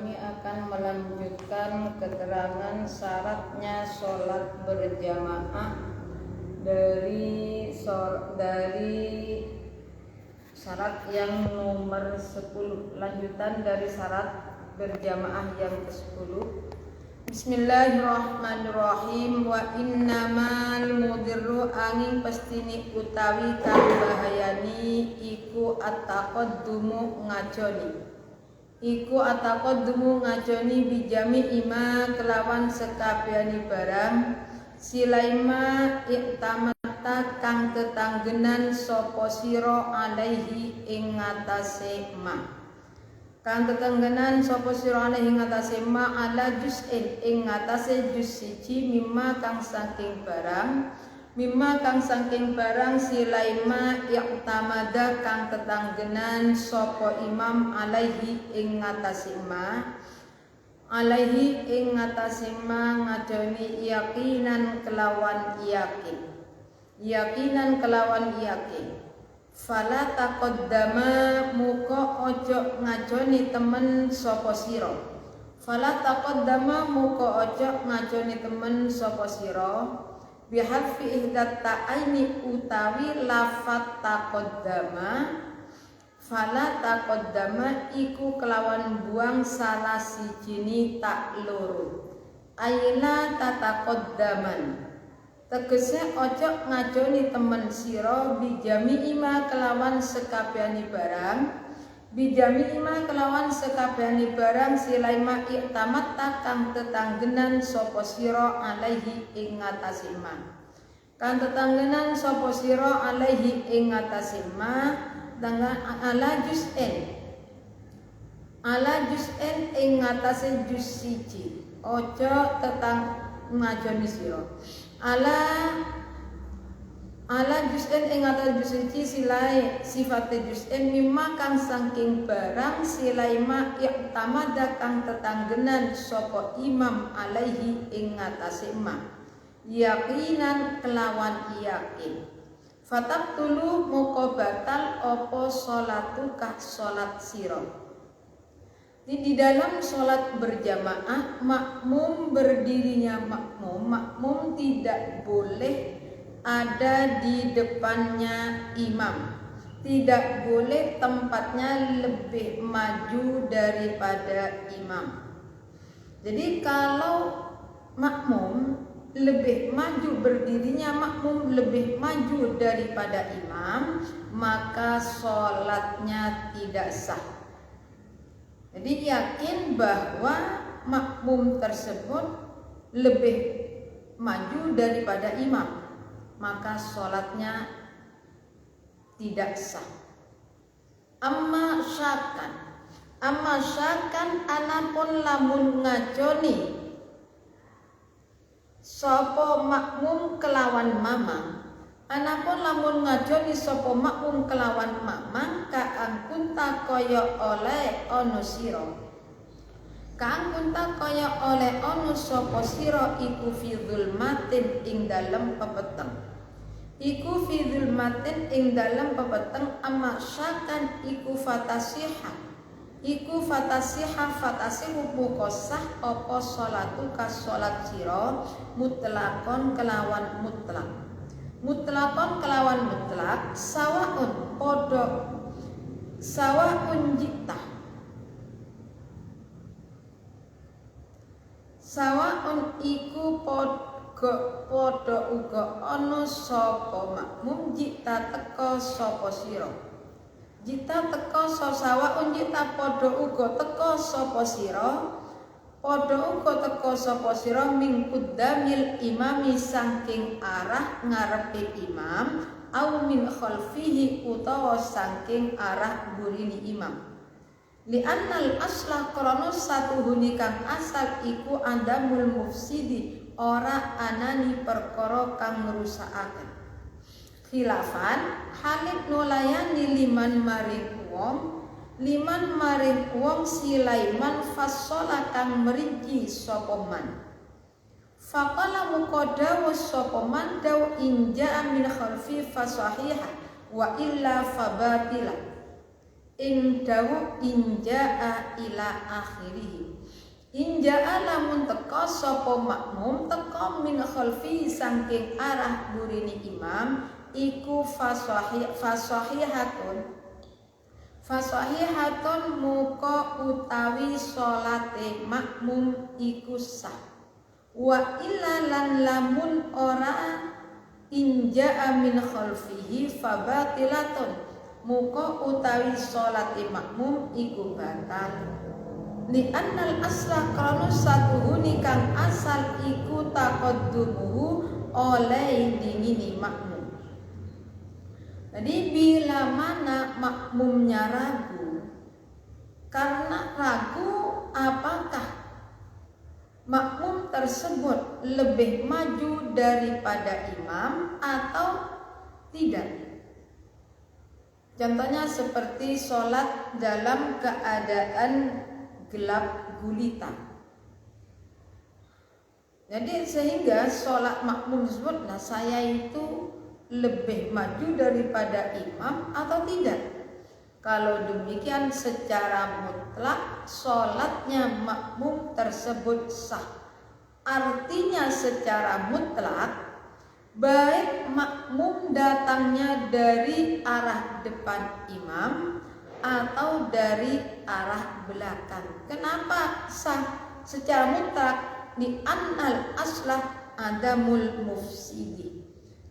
kami akan melanjutkan keterangan syaratnya sholat berjamaah dari syarat yang nomor 10, lanjutan dari syarat berjamaah yang ke-10. Bismillahirrahmanirrahim. Wa innamal mudirru angin pastini utawi kang bahayani iku at-taqaddumu ngajoni bijami ima kelawan sekabehane barang silaima iktamata kang tetanggenan sapa sira alaihi ing ngatasé ma. Kang tetenggenan sapa sira alaihi ing ngatasé ma ala juz'in ing ngatasé juz siji mimma kang saking barang silaima iktamada kang tetanggenan sapa imam alaihi ing ngatasé ma ngadoni yakinan kelawan yakin fala taqaddama muka ojo ngajoni temen sapa sira bihadfi ihdat ta'aini utawi lafat taqaddama fala taqaddama iku kelawan buang salah sijini tak loro aila tataqaddaman tegese ojo ngajoni temen sira bijami ima kelawan sekabehane barang silaima iktamatta kang tetanggenan sapa sira alaihi ing ngatasé ma ala juz'in ing ngatasé juz siji ojo tetang ngajoni sira ala juz'in ing ngatasé juz siji silai sifate juz'in mimma kang saking barang silaima iktamada kang tetanggenan sapa imam alaihi ing ngatasé ma yakinan kelawan yakin fatab tulu moko batal opo sholatu kah sholat siro. Di dalam sholat berjamaah makmum berdirinya makmum tidak boleh ada di depannya imam, tidak boleh tempatnya lebih maju daripada imam. Jadi kalau makmum lebih maju, berdirinya makmum lebih maju daripada imam, maka sholatnya tidak sah. Jadi yakin bahwa makmum tersebut lebih maju daripada imam, maka sholatnya tidak sah. Amma syakan anapun lamun ngajoni sapa makmum kelawan mamang, anapun lamun ngajoni sapa makmum kelawan mamang kaang kunta kaya oleh ana sira sapa sira iku fi dzulmatin ing dalem pepeteng amma syakan iku fatasihu mukosah apa sholatu ka sholat sira mutlakon kelawan mutlak sawaun iku podo uga ana sapa makmum jita teka sapa sira podo uga teka sira mingkudamil imami saking arah ngarepe imam au min khalfihi utawa saking arah burine imam. Li'annal aslah krana satuhune kang asal iku andamul mufsidi ora anani perkara kang ngrusakaken. Khilafan halid nulayani liman maring wong silaiman fassola kang meriji sapa man. Faqala muqaddawu sapa man daw inja min khalfi fasahiha wa illa fabatila. ing dawu inja'a ila akhirih. Inja'a lamun teka sapa makmum teka min khalfi saking arah burine imam iku fasahihatun muka utawi salate makmum iku sah. Wa illa lan lamun ora inja'a min khalfihi fabatilatun muka utawi salate makmum iku batal. Li annal aslah karena satuhuni kang asal iku taqaddumuhu oleh dingini makmum. Jadi bila mana makmumnya ragu, karena ragu apakah makmum tersebut lebih maju daripada imam atau tidak. Contohnya seperti sholat dalam keadaan gelap gulita. Jadi sehingga sholat makmum tersebut, nah saya itu lebih maju daripada imam atau tidak. Kalau demikian secara mutlak sholatnya makmum tersebut sah. Artinya secara mutlak baik makmum datangnya dari arah depan imam atau dari arah belakang. Kenapa sah secara mutlak? Di annal aslah adamul mufsidi.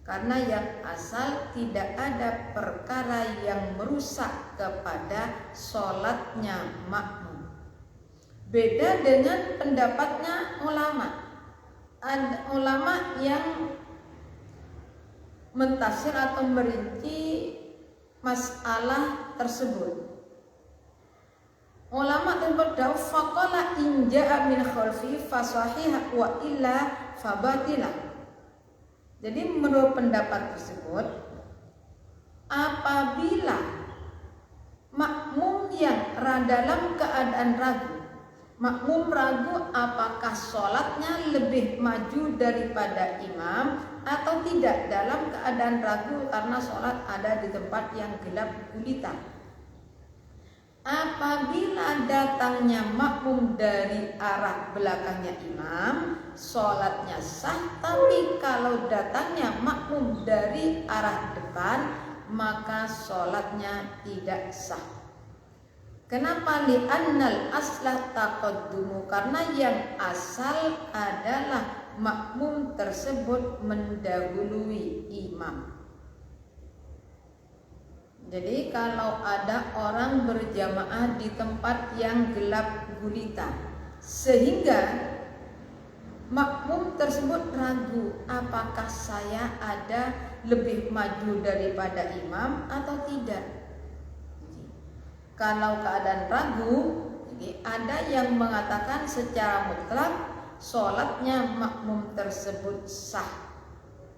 Karena yang asal tidak ada perkara yang merusak kepada sholatnya makmum. Beda dengan pendapatnya ulama. Ada ulama yang mentafsir atau merinci masalah tersebut. Ulama tersebut faqala in ja'a min khalfi fasahih wa illa fabatilah. Jadi menurut pendapat tersebut, apabila makmum yang dalam keadaan ragu, makmum ragu apakah sholatnya lebih maju daripada imam atau tidak, dalam keadaan ragu karena sholat ada di tempat yang gelap gulita. Apabila datangnya makmum dari arah belakangnya imam, sholatnya sah. Tapi kalau datangnya makmum dari arah depan, maka sholatnya tidak sah. Kenapa? Li'annal aslah taqaddumu, karena yang asal adalah makmum tersebut mendahului imam. Jadi kalau ada orang berjamaah di tempat yang gelap gulita, sehingga makmum tersebut ragu apakah saya ada lebih maju daripada imam atau tidak. Kalau keadaan ragu, ada yang mengatakan secara mutlak sholatnya makmum tersebut sah.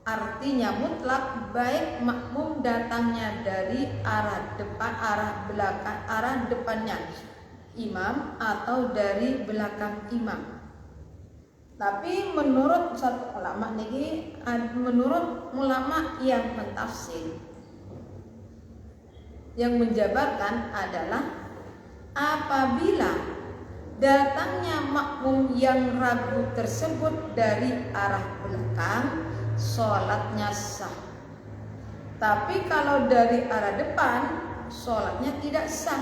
Artinya mutlak baik makmum datangnya dari arah depan, arah belakang, arah depannya imam atau dari belakang imam. Tapi menurut satu ulama ini, menurut ulama yang mentafsir, yang menjabarkan adalah apabila datangnya makmum yang ragu tersebut dari arah belakang, sholatnya sah. Tapi kalau dari arah depan, sholatnya tidak sah.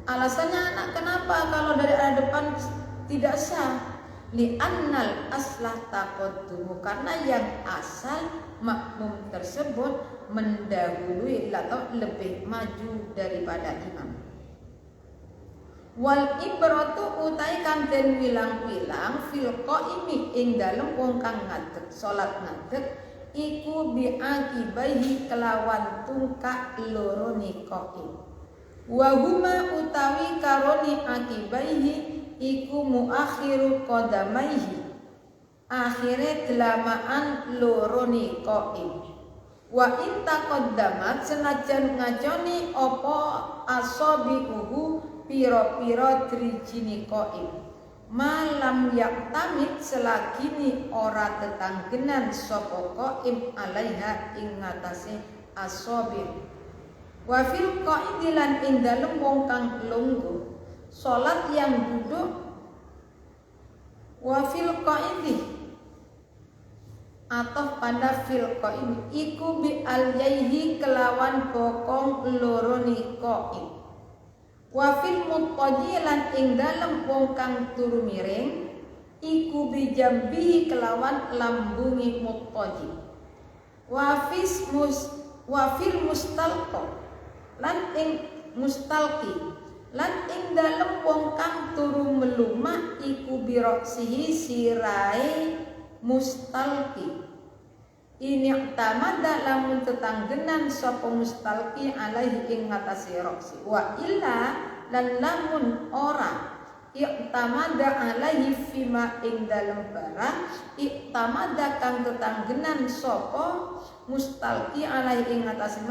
Alasannya anak, kenapa kalau dari arah depan tidak sah? Li'annal aslah taqaddumu, karena yang asal makmum tersebut mendahului atau lebih maju daripada imam. Wal ibratu utai kang den wilang-wilang fil qaimi ing dalem wong kang ngadeg salat ngadeg iku bi akibaihi kelawan tungkak lorone qaim. Wa huma utawi karoni akibaihi iku muakhiru qadamaihi, akhire delamaan lorone qaim. Wa in taqaddamat senajan ngajoni apa asabihu piro-piro drijini qaim, malam yaktamit selagini ora tetanggenan sapa qaim alaiha ing ngatasé asabi. Wa fil qaidi lan ing dalem wong kang lungguh. Salat yang duduk. Wa fil qaidi atau pada fil qaidi iku bi alyaihi kelawan bokong loro ni qaid. Wa fil muttaji lan ing dalem wong kang turu miring iku bi jambihi kelawan lambungi muttaji. Wa fil mustalqa lan ing mustalqi lan ing dalem wong kang turu melumah iku bi roksihi sirai mustalqi. Ini tamada lamun tetanggenan sapa mustalqi alaihi ing ngatasi roksi. Wa illa lan lamun ora iktamada alaihi fima ing dalem barang iktamada kang tetanggenan sapa mustalqi alaihi ing ngatasi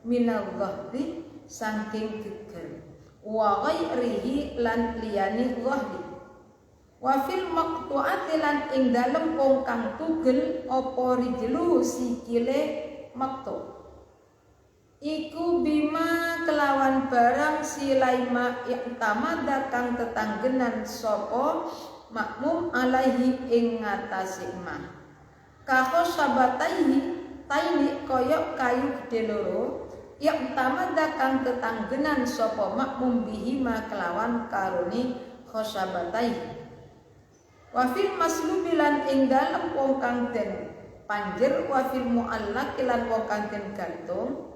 minal ghahri saking geger wa ghairihi lan liyani ghahri. Wa fil maqtu'ati lan ing dalem wong kang tugel apa rijlu sikile maqtu iku bima kelawan barang silaima iktamada kang tetanggenan sapa makmum alaihi ing ngatasi imam kako sabataihi taini koyok kayu gede loro iktamada kang tetanggenan sapa makmum bihima kelawan karuni khosabataihi. Wa fil maslubilan ing dalem wong kang den panjer wa fil muallaq lan wong kang den gantung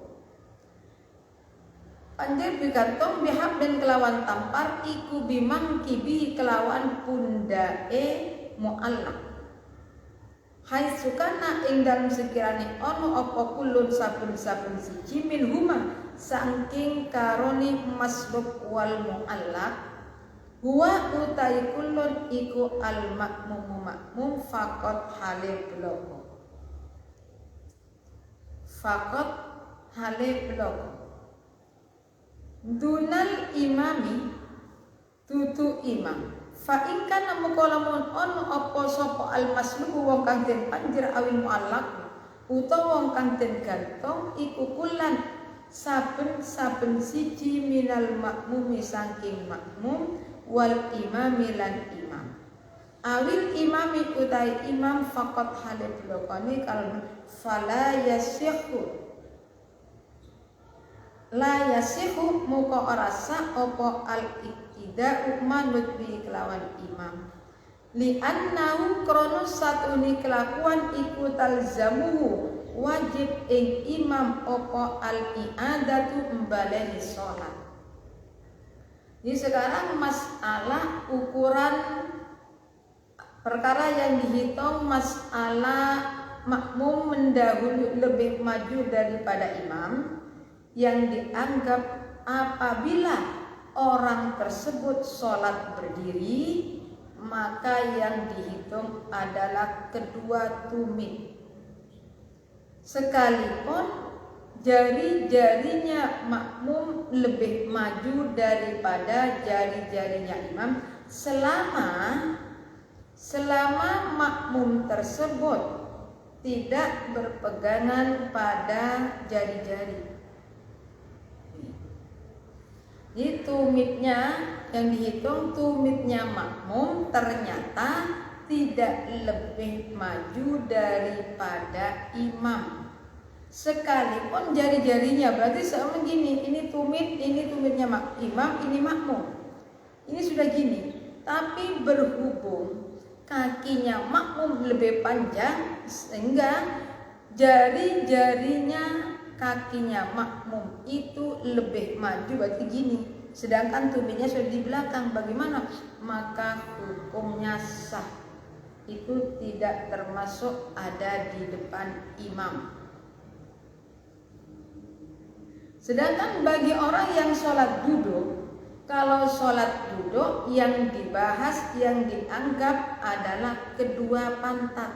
panjer bigantung bihab dan kelawan tampar iku bimang kibi kelawan pundake muallaq. Hai sukana ing dalem sekirane ono apa kulun saben-saben siji min huma saking karoni maslub wal muallaq huwa utai kulun iku al makmum fakot hale blogo dunal imami tutu imam fa in kana mukalamun ono apa sapa al maslubu wong kang den panjer awil muallaq utawa wong kang den gantung iku kulan saben-saben siji minal makmumi saking makmum wal imami lan imam awil imami utai imam faqat halid lokane kal fala yasihu muka ora sah apa al iktida manut bi kelawan imam li annahu krono satuni kelakuan iku talzamuhu wajib ing imam apa al i'adatu mbalehi salat. Jadi sekarang masalah ukuran perkara yang dihitung masalah makmum mendahului lebih maju daripada imam yang dianggap apabila orang tersebut sholat berdiri maka yang dihitung adalah kedua tumit sekalipun jari-jarinya makmum lebih maju daripada jari-jarinya imam selama makmum tersebut tidak berpegangan pada jari-jari. Jadi tumitnya yang dihitung tumitnya makmum ternyata tidak lebih maju daripada imam. Sekalipun jari-jarinya berarti sama gini, ini tumitnya imam, ini makmum. Ini sudah gini, tapi berhubung kakinya makmum lebih panjang sehingga jari-jarinya kakinya makmum itu lebih maju berarti gini. Sedangkan tumitnya sudah di belakang, bagaimana? Maka hukumnya sah. Itu tidak termasuk ada di depan imam. Sedangkan bagi orang yang sholat duduk, kalau sholat duduk yang dibahas, yang dianggap adalah kedua pantat.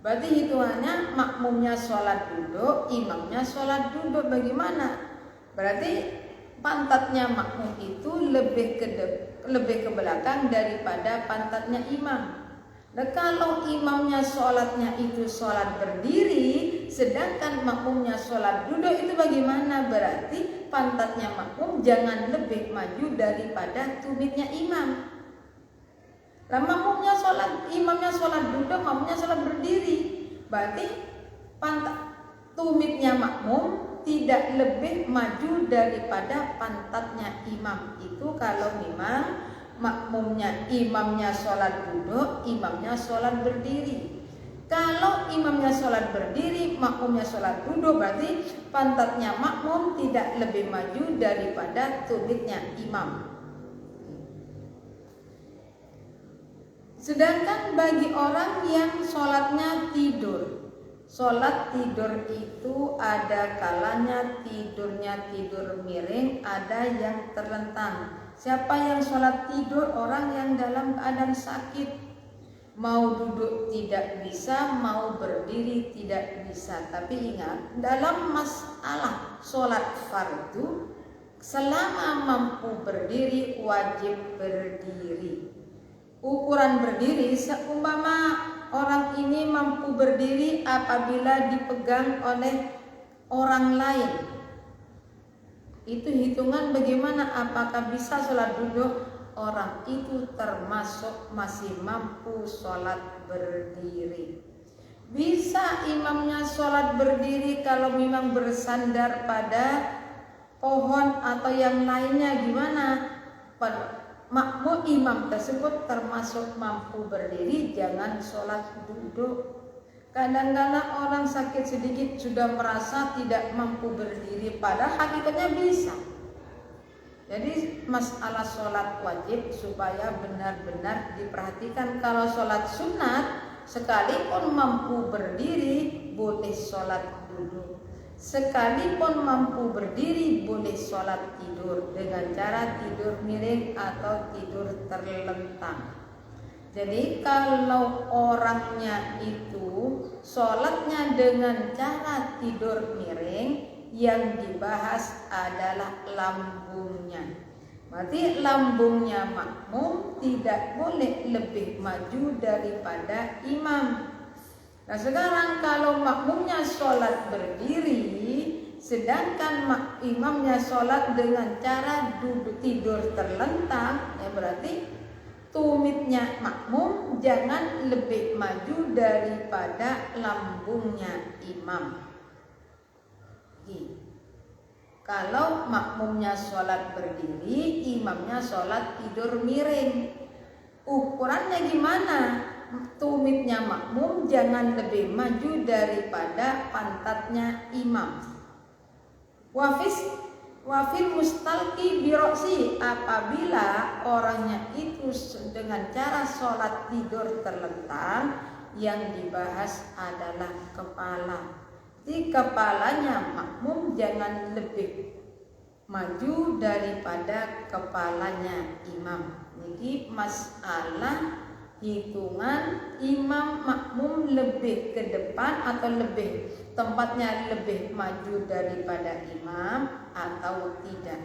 Berarti hitungannya makmumnya sholat duduk, imamnya sholat duduk. Bagaimana? Berarti pantatnya makmum itu lebih ke belakang daripada pantatnya imam. Nah kalau imamnya sholatnya itu sholat berdiri, sedangkan makmumnya sholat duduk, itu bagaimana? Berarti pantatnya makmum jangan lebih maju daripada tumitnya imam. Lah makmumnya sholat, imamnya sholat duduk, makmumnya sholat berdiri, berarti tumitnya makmum tidak lebih maju daripada pantatnya imam. Itu kalau memang imamnya sholat duduk, imamnya sholat berdiri. Kalau imamnya sholat berdiri, makmumnya sholat duduk, berarti pantatnya makmum tidak lebih maju daripada tumitnya imam. Sedangkan bagi orang yang sholatnya tidur, sholat tidur itu ada kalanya tidurnya tidur miring, ada yang terlentang. Siapa yang sholat tidur? Orang yang dalam keadaan sakit. Mau duduk tidak bisa, mau berdiri tidak bisa. Tapi ingat, dalam masalah sholat fardu, selama mampu berdiri wajib berdiri. Ukuran berdiri, seumpama orang ini mampu berdiri apabila dipegang oleh orang lain. Itu hitungan bagaimana? Apakah bisa sholat duduk? Orang itu termasuk masih mampu sholat berdiri. Bisa imamnya sholat berdiri kalau memang bersandar pada pohon atau yang lainnya, gimana? Makmum imam tersebut termasuk mampu berdiri, jangan sholat duduk. Kadang-kadang orang sakit sedikit sudah merasa tidak mampu berdiri, padahal hakikatnya bisa. Jadi masalah sholat wajib supaya benar-benar diperhatikan. Kalau sholat sunat, sekalipun mampu berdiri boleh sholat duduk. Sekalipun mampu berdiri boleh sholat tidur dengan cara tidur miring atau tidur terlentang. Jadi kalau orangnya itu sholatnya dengan cara tidur miring, yang dibahas adalah lambungnya. Berarti lambungnya makmum tidak boleh lebih maju daripada imam. Nah sekarang kalau makmumnya sholat berdiri, sedangkan imamnya sholat dengan cara duduk tidur terlentang, ya berarti tumitnya makmum jangan lebih maju daripada lambungnya imam. Kalau makmumnya sholat berdiri, imamnya sholat tidur miring, ukurannya gimana? Tumitnya makmum jangan lebih maju daripada pantatnya imam. Wafil mustalqi biroksi, apabila orangnya itu dengan cara sholat tidur terlentang, yang dibahas adalah kepala. Di kepalanya makmum jangan lebih maju daripada kepalanya imam. Jadi masalah hitungan imam makmum lebih ke depan atau lebih tempatnya lebih maju daripada imam atau tidak.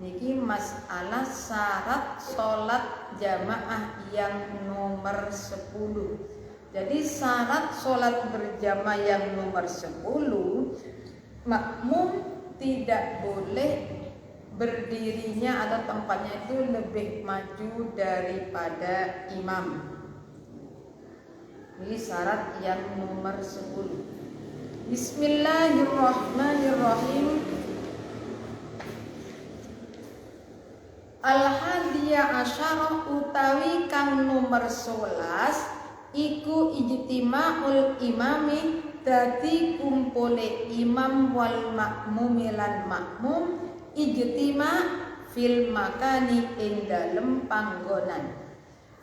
Ini masalah syarat sholat jamaah yang nomor 10. Jadi syarat sholat berjamaah yang nomor 10, makmum tidak boleh berdirinya atau tempatnya itu lebih maju daripada imam. Ini syarat yang nomor 10. Bismillahirrahmanirrahim. Al-hadiyah asyarah utawi kang nomor 11 iku ijtima'ul imami, dadi kumpule imam wal makmumi lan makmum, ijtima' fil makani ing dalem panggonan.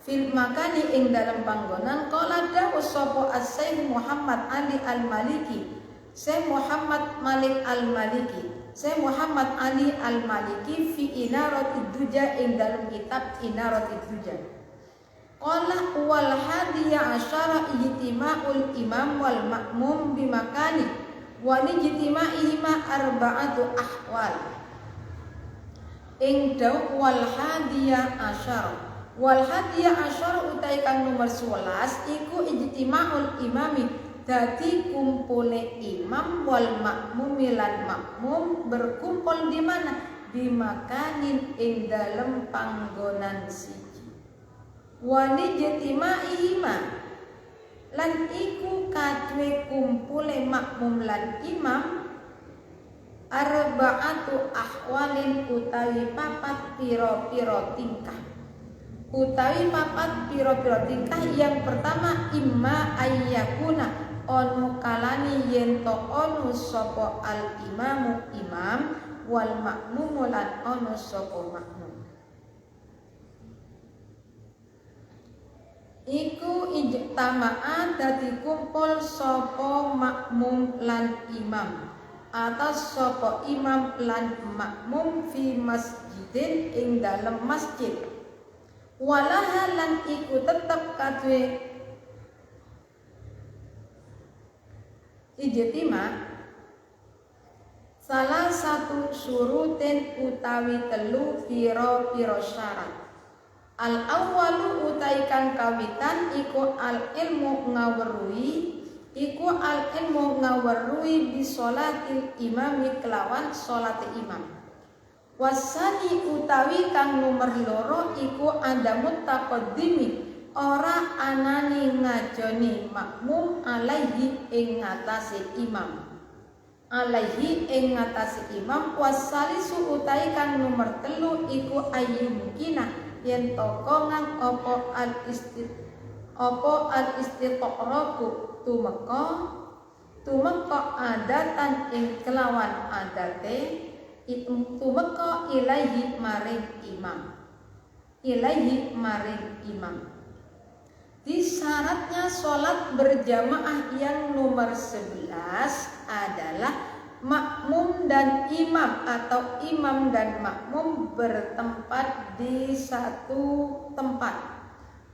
Fil makani ing dalem panggonan. Qala dawuh sapa As-Syaikh Muhammad Ali Al-Maliki, Syekh Muhammad Malik Al-Maliki, Syekh Muhammad Ali Al-Maliki fi Inaratid Duja ing dalem kitab Inaratid Duja. Qala wal hadiyah asyara ijtima'ul imam wal makmum bimakani wa ijtima'ihima arba'atu ahwal. Ing daw wal hadiyah asyara utai kang nomor 11 iku ijtima'ul imami, dadi kumpule imam wal makmum lan makmum berkumpul di mana? Di makanin ing dalem panggonan siji. Wali jetimaihima lan iku kadue kumpule makmum lan imam arba'atu ahwalin utawi papat piro-piro tingkah. Utawi papat piro-piro tingkah. Yang pertama imma ayyakuna ono kalani yento ono sopo al imamu imam wal makmumu lan ono sopo makmum. Iku ijtama'a dadi kumpul sopo makmum lan imam atas sopo imam lan makmum fi masjidin ing dalem masjid. Walaha lan iku tetep kadue ijtima salah satu surutin utawi telu piro-piro syarat. Al awwalu utai kang kawitan iku al ilmu ngaweruhi bisolatil imami kelawan solate imam. Wasani utawi kang nomor loro iku andamut taqaddimi ora anani ngajoni makmum alaihi ing ngatasi imam. Wasalisu utai kang nomor telu iku ayyumkina yen tokongan opo al istitoqraku tumeka adatan ing kelawan adate tumeka ilaihi maring imam. Di syaratnya sholat berjamaah yang nomor 11 adalah makmum dan imam atau imam dan makmum bertempat di satu tempat,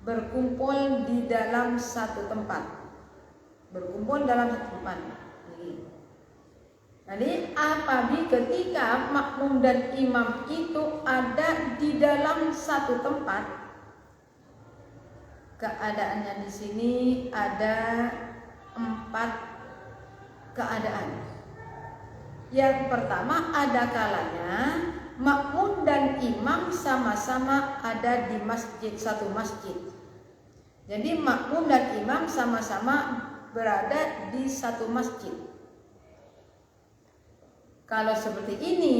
berkumpul dalam satu tempat. Jadi apabila ketika makmum dan imam itu ada di dalam satu tempat, keadaannya di sini ada 4 keadaan. Yang pertama, ada kalanya makmum dan imam sama-sama ada di satu masjid. Jadi makmum dan imam sama-sama berada di satu masjid. Kalau seperti ini,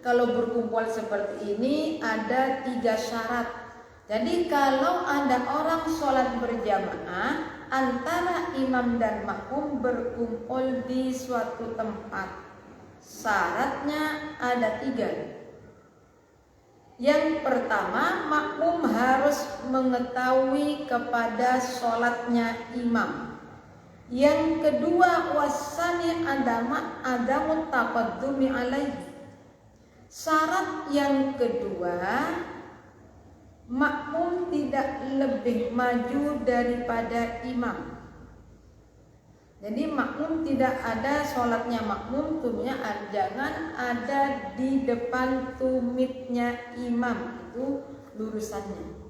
kalau berkumpul seperti ini ada 3 syarat. Jadi kalau ada orang sholat berjamaah antara imam dan makmum berkumpul di suatu tempat, syaratnya ada 3. Yang pertama, makmum harus mengetahui kepada sholatnya imam. Yang kedua, wasani adamu taqaddumi alaihi. Syarat yang kedua, makmum tidak lebih maju daripada imam. Jadi makmum tidak ada sholatnya makmum, tumitnya jangan ada di depan tumitnya imam, itu lurusannya.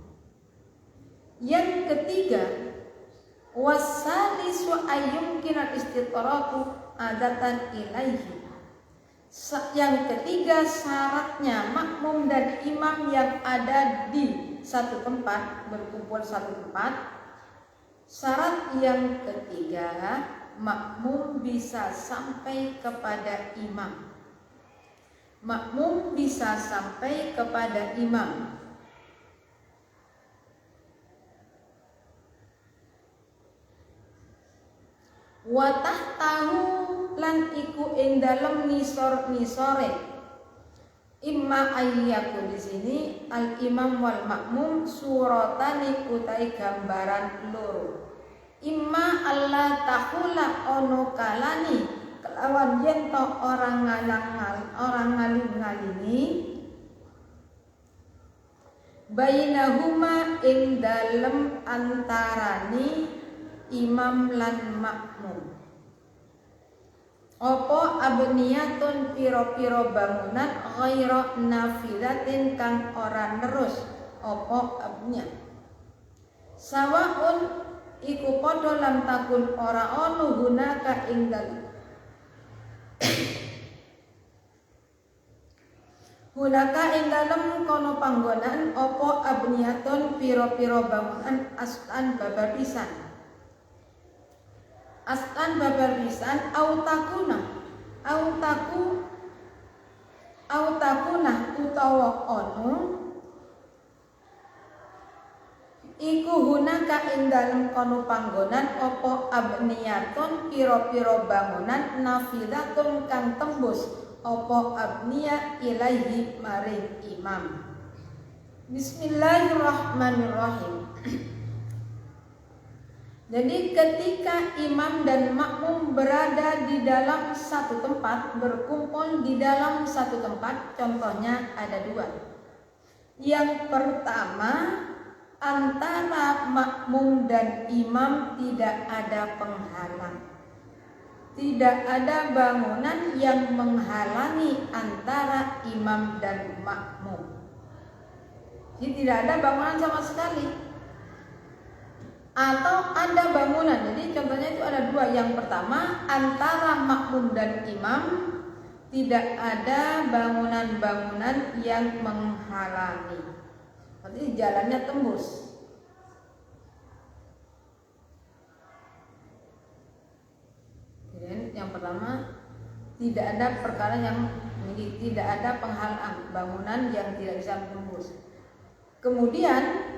Yang ketiga, wasalisu ayyumkina istitraku adatan ilaihi. Yang ketiga, syaratnya makmum dan imam yang ada di satu tempat, berkumpul satu tempat. Syarat yang ketiga, makmum bisa sampai kepada imam. Watah tahu lan iku ing dalem nisore imma ayyaku di sini al imam wal makmum suratani utai gambaran loro. Imma Allah tahula ono kalani kelawan yen to orang ngaling-ngalini bainahuma ing dalem antarani imam lan makmum. Opo abniyatun piro-piro bangunan ghaira nafilatin kang ora nerus. Opo abniyat sawaun iku padha lam takun ora ana hunaka ing dalem hunaka ing dalem kono panggonan apa abniyatun pira-pira bangunan aslan babar pisan autakuna utawa ono iku hunaka ing dalem kono panggonan apa abniyatun pira-pira bangunan nafidatun kang tembus apa abniya ilaihi maring imam. Bismillahirrahmanirrahim. Jadi ketika imam dan makmum berada di dalam satu tempat, berkumpul di dalam satu tempat, contohnya ada dua. Yang pertama, antara makmum dan imam tidak ada penghalang. Tidak ada bangunan yang menghalangi antara imam dan makmum. Jadi tidak ada bangunan sama sekali. Atau ada bangunan, jadi contohnya itu ada dua. Yang pertama, antara makmum dan imam tidak ada bangunan-bangunan yang menghalangi, berarti jalannya tembus. Jadi yang pertama, tidak ada perkara yang tidak ada penghalang, bangunan yang tidak bisa tembus. Kemudian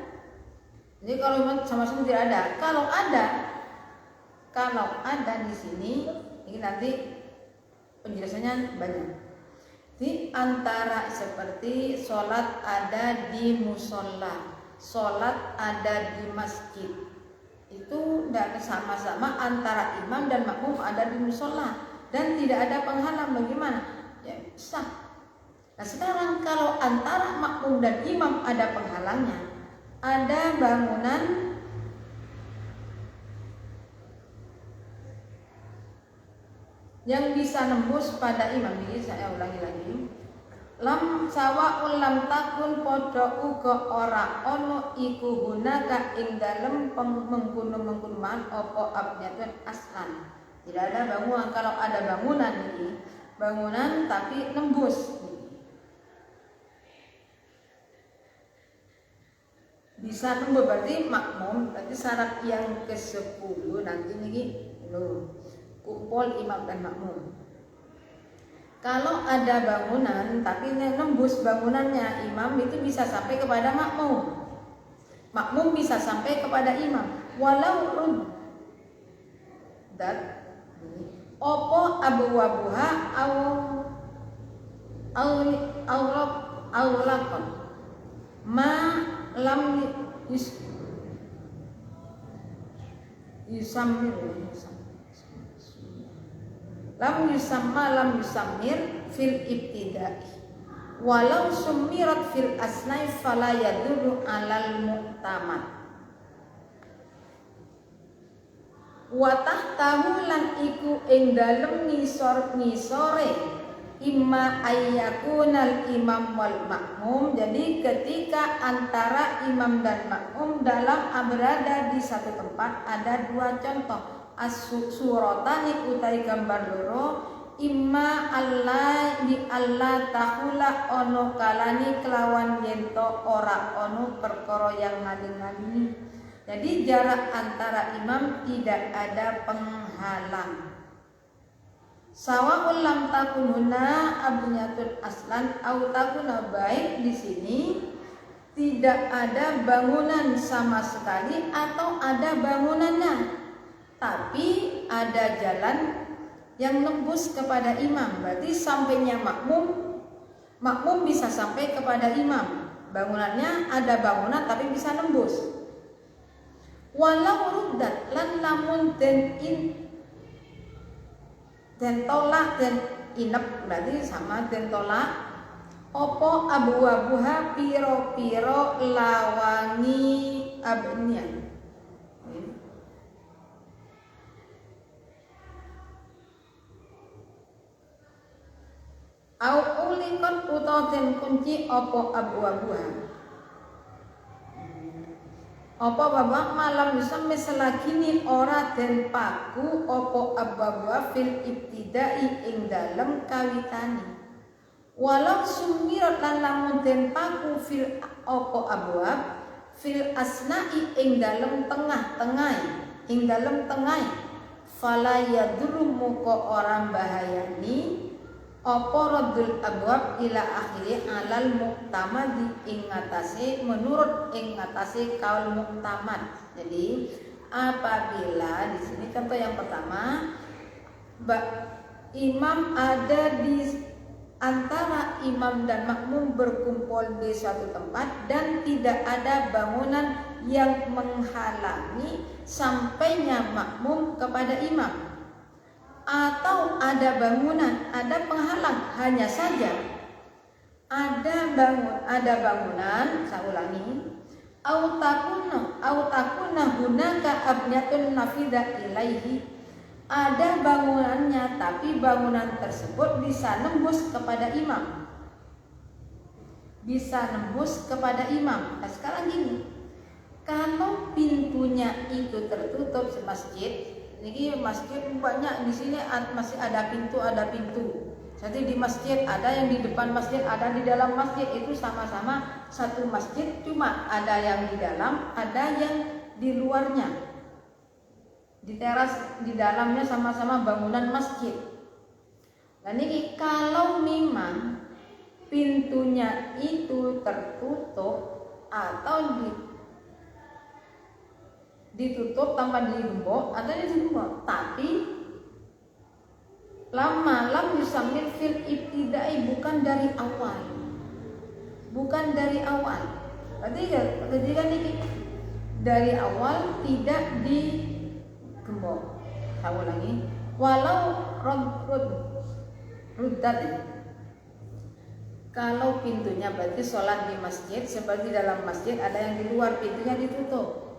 jadi kalau sama-sama tidak ada, kalau ada di sini, ini nanti penjelasannya banyak. Di antara seperti sholat ada di musola, sholat ada di masjid, itu tidak sama-sama antara imam dan makmum ada di musola dan tidak ada penghalang, bagaimana? Ya sah. Nah sekarang kalau antara makmum dan imam ada penghalangnya, ada bangunan yang bisa nembus pada imam. Ini saya ulangi lagi. Lam sawa'un lam takun padha uga ora ana iku hunaka ing dalem mengkono-mengkonoan apa abniyatun aslan. Tidak ada bangunan. Kalau ada bangunan ini, bangunan tapi nembus. Bisa nembus berarti makmum, berarti syarat yang ke-10 nanti nih kumpul imam dan makmum. Kalau ada bangunan tapi nembus bangunannya imam, itu bisa sampai kepada makmum. Makmum bisa sampai kepada imam. Walau ruddat opo abwabuha au lakon ma lam yusamir lam yusamir fil ibtida'i walau sumirat fil asnai fala yadurru alal mu'tamad wa tahtahu lan iku ing dalem ngisore imma ayyakunal imam wal makmum. Jadi ketika antara imam dan makmum dalam berada di satu tempat, ada dua contoh. As-suratani utai gambar loro, imma Allah di Allah tahula ono kalani kelawan yento ora ono perkara yang ngaling-ngalingi. Jadi jarak antara imam tidak ada penghalang. Sawa'ul lam takun huna abniyatun aslan au takuna, baik di sini tidak ada bangunan sama sekali atau ada bangunannya, tapi ada jalan yang nembus kepada imam. Berarti sampainya makmum bisa sampai kepada imam. Bangunannya ada bangunan tapi bisa nembus. Walau ruddat lan lamun dan tolak dan inep, berarti sama dan tolak opo abu-abuha piro-piro lawangi abnian. Au ulikon utawa den kunci opo abu-abuha. Apa babak malam yusammi selagini ora den paku apa ababa fil ibtidai ing dalem kawitani. Walau sumirat lan lamun den paku fil apa abwab fil asna'i ing dalem tengah fala yadurru muka orang bahayani apa raddul abwab ila akhiri alal muktamadi ing ngatasi menurut ing ngatasi kaul muktamad. Jadi apabila di sini contoh yang pertama imam ada di antara imam dan makmum berkumpul di suatu tempat dan tidak ada bangunan yang menghalangi sampainya makmum kepada imam, atau ada bangunan, ada penghalang, hanya saja ada bangunan, saya ulangi, au takuna hunaka abniyatun nafida ilaihi, ada bangunannya tapi bangunan tersebut bisa nembus kepada imam. Nah, sekarang gini, kalau pintunya itu tertutup masjid, ini masjid banyak di sini masih ada pintu. Jadi di masjid ada yang di depan masjid, ada di dalam masjid, itu sama-sama satu masjid, cuma ada yang di dalam, ada yang di luarnya. Di teras, di dalamnya sama-sama bangunan masjid. Dan ini kalau memang pintunya itu tertutup atau ditutup tanpa digembok atau digembok, tapi lam yusamil fil ibtidai, bukan dari awal. Berarti kan ini dari awal tidak digembok. Saya ulangi, walau ruddat, kalau pintunya berarti sholat di masjid, seperti dalam masjid ada yang di luar pintunya ditutup,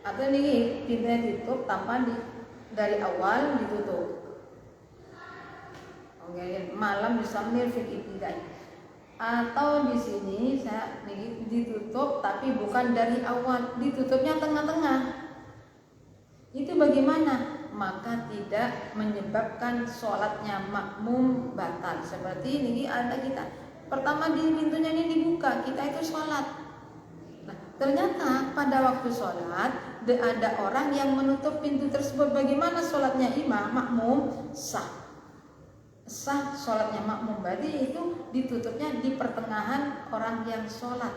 atau ini pintunya ditutup tanpa dari awal ditutup. Oke, malam disamil fil ibtidai. Atau di sini saya ditutup tapi bukan dari awal, ditutupnya tengah-tengah. Itu bagaimana? Maka tidak menyebabkan sholatnya makmum batal. Seperti ini ada kita, pertama di pintunya ini dibuka, kita itu sholat. Nah, ternyata pada waktu sholat ada orang yang menutup pintu tersebut. Bagaimana sholatnya makmum? Sah sholatnya makmum. Berarti itu ditutupnya di pertengahan orang yang sholat.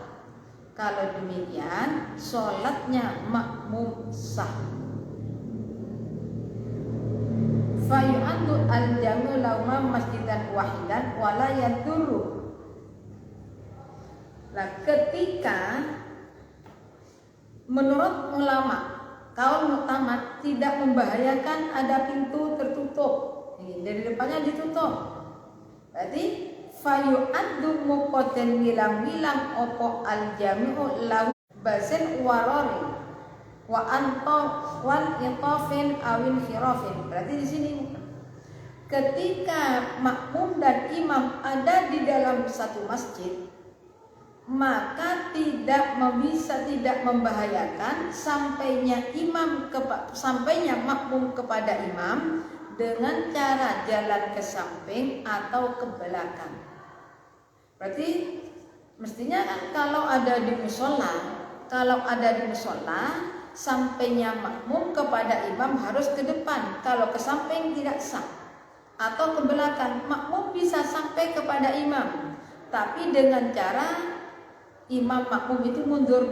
Kalau demikian sholatnya makmum sah. Fayu'andu al-jamu lauma masjidan wahidan wala yadurru. Nah, ketika menurut ulama kaul muktamad tidak membahayakan ada pintu tertutup, ini dari depannya ditutup, berarti fayu'andu muqaddal wilang-wilang opo al-jamu lau basin warori wa wan itafin awin khirafin. Berarti di sini ketika makmum dan imam ada di dalam satu masjid, maka tidak membahayakan sampainya makmum kepada imam dengan cara jalan ke samping atau ke belakang. Berarti mestinya kan kalau ada di musola sampainya makmum kepada imam harus ke depan, kalau ke samping tidak sah. Atau ke belakang, makmum bisa sampai kepada imam, tapi dengan cara imam makmum itu mundur.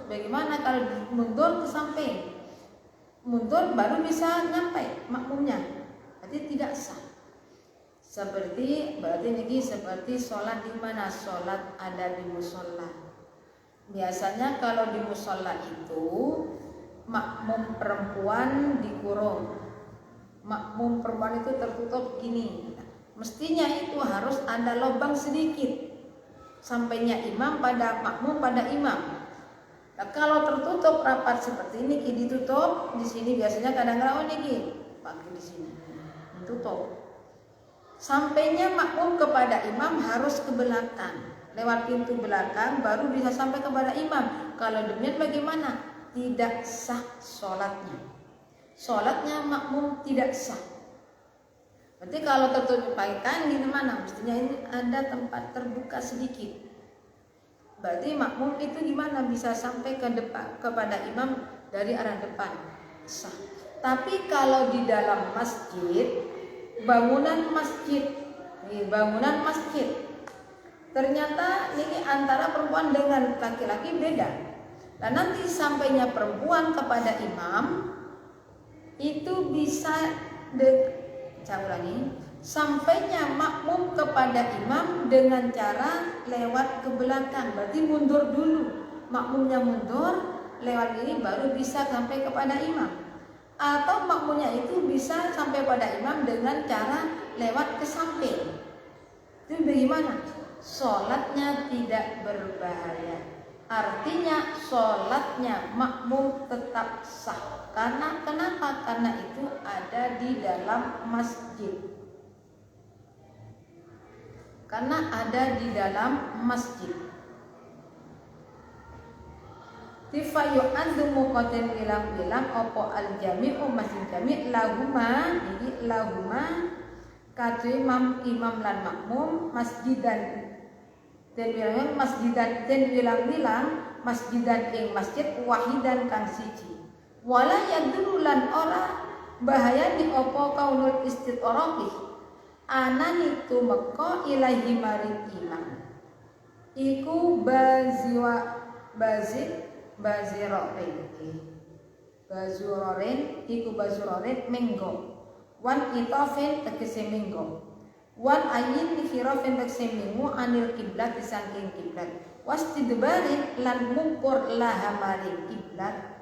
Bagaimana kalau mundur ke samping? Mundur baru bisa nyampe makmumnya, berarti tidak sah. Berarti ini seperti sholat di mana? Sholat ada di musola. Biasanya kalau di musola itu makmum perempuan dikurung, makmum perempuan itu tertutup gini. Mestinya itu harus ada lubang sedikit sampainya imam pada makmum pada imam. Nah, kalau tertutup rapat seperti ini, ditutup di sini biasanya kadang-kadang pakai di sini tutup. Sampainya makmum kepada imam harus ke belakang. lewat pintu belakang baru bisa sampai kepada imam. Kalau demikian bagaimana? Tidak sah sholatnya. Sholatnya makmum tidak sah. Berarti kalau tertutup pakai di mana? Mestinya ini ada tempat terbuka sedikit. Berarti makmum itu gimana bisa sampai ke depan kepada imam dari arah depan? Sah. Tapi kalau di dalam masjid, bangunan masjid, ternyata ini antara perempuan dengan laki-laki beda. Dan nanti sampainya perempuan kepada imam itu bisa sampainya makmum kepada imam dengan cara lewat ke belakang. Berarti mundur dulu, makmumnya mundur, lewat ini baru bisa sampai kepada imam. Atau makmumnya itu bisa sampai pada imam dengan cara lewat ke samping. Itu bagaimana? Sholatnya tidak berbahaya. Artinya sholatnya makmum tetap sah. Karena kenapa? Karena itu ada di dalam masjid. Karena ada di dalam masjid. Tifayu'an dumuqatin bilang-bilang opo al-jami'u masjid jami' lahuma. Jadi lahuma katu imam lan makmum masjidan dan bilang masjidan dan bilang masjidan ing masjid wahidan kang siji wala yadululan ora bahaya di opo kaunul istidoroki anani tumeka ilahi maring imam iku bazuroren menggo wan itofin tegese menggo wan ayin dikirofin tegese minggu anil kiblat disangking kiblat wastidbarin lan mungkur laha maring kiblat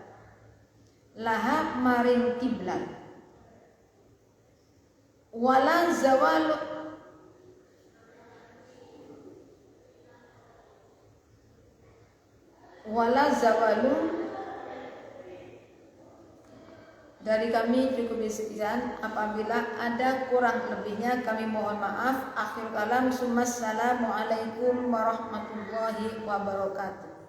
wala zawalu dari kami cukup sekian. Apabila ada kurang lebihnya kami mohon maaf. Akhir kalam. Assalamualaikum warahmatullahi wabarakatuh.